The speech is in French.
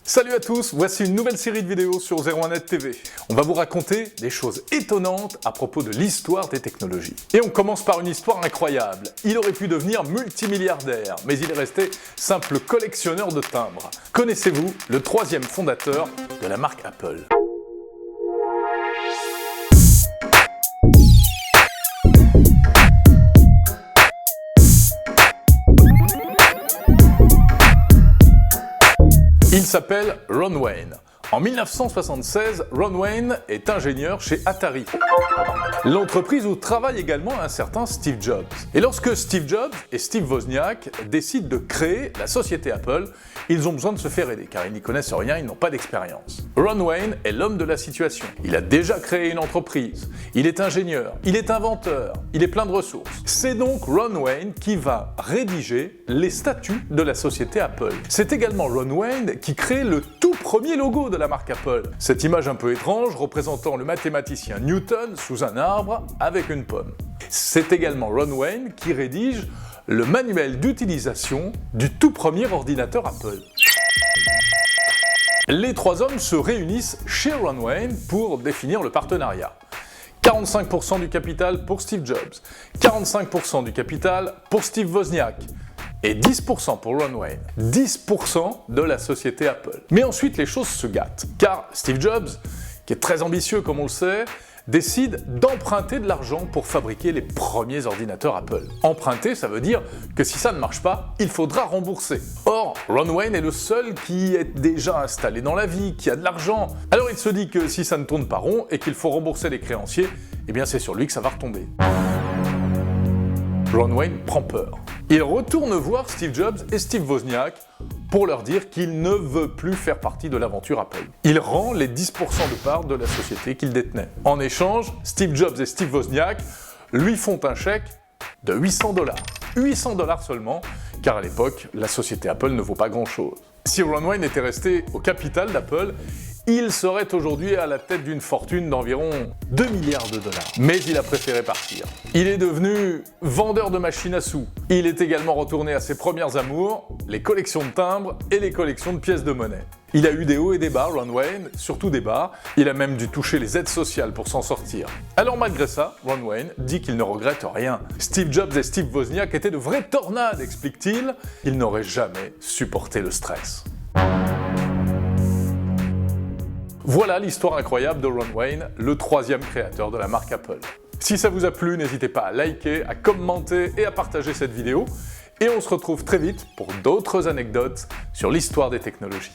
Salut à tous, voici une nouvelle série de vidéos sur 01net TV. On va vous raconter des choses étonnantes à propos de l'histoire des technologies. Et on commence par une histoire incroyable. Il aurait pu devenir multimilliardaire, mais il est resté simple collectionneur de timbres. Connaissez-vous le troisième fondateur de la marque Apple ? Il s'appelle Ron Wayne. En 1976, Ron Wayne est ingénieur chez Atari, l'entreprise où travaille également un certain Steve Jobs. Et lorsque Steve Jobs et Steve Wozniak décident de créer la société Apple, ils ont besoin de se faire aider, car ils n'y connaissent rien, ils n'ont pas d'expérience. Ron Wayne est l'homme de la situation. Il a déjà créé une entreprise, il est ingénieur, il est inventeur, il est plein de ressources. C'est donc Ron Wayne qui va rédiger les statuts de la société Apple. C'est également Ron Wayne qui crée le tout premier logo de la marque Apple. Cette image un peu étrange représentant le mathématicien Newton sous un arbre avec une pomme. C'est également Ron Wayne qui rédige le manuel d'utilisation du tout premier ordinateur Apple. Les trois hommes se réunissent chez Ron Wayne pour définir le partenariat. 45% du capital pour Steve Jobs, 45% du capital pour Steve Wozniak, et 10% pour Ron Wayne, 10% de la société Apple. Mais ensuite les choses se gâtent, car Steve Jobs, qui est très ambitieux comme on le sait, décide d'emprunter de l'argent pour fabriquer les premiers ordinateurs Apple. Emprunter, ça veut dire que si ça ne marche pas, il faudra rembourser. Or, Ron Wayne est le seul qui est déjà installé dans la vie, qui a de l'argent. Alors il se dit que si ça ne tourne pas rond et qu'il faut rembourser les créanciers, eh bien c'est sur lui que ça va retomber. Ron Wayne prend peur. Il retourne voir Steve Jobs et Steve Wozniak pour leur dire qu'il ne veut plus faire partie de l'aventure Apple. Il rend les 10% de part de la société qu'il détenait. En échange, Steve Jobs et Steve Wozniak lui font un chèque de $800. $800 seulement, car à l'époque, la société Apple ne vaut pas grand-chose. Si Ron Wayne était resté au capital d'Apple, il serait aujourd'hui à la tête d'une fortune d'environ 2 milliards de dollars. Mais il a préféré partir. Il est devenu vendeur de machines à sous. Il est également retourné à ses premières amours, les collections de timbres et les collections de pièces de monnaie. Il a eu des hauts et des bas, Ron Wayne, surtout des bas. Il a même dû toucher les aides sociales pour s'en sortir. Alors malgré ça, Ron Wayne dit qu'il ne regrette rien. Steve Jobs et Steve Wozniak étaient de vraies tornades, explique-t-il. Ils n'auraient jamais supporté le stress. Voilà l'histoire incroyable de Ron Wayne, le troisième créateur de la marque Apple. Si ça vous a plu, n'hésitez pas à liker, à commenter et à partager cette vidéo. Et on se retrouve très vite pour d'autres anecdotes sur l'histoire des technologies.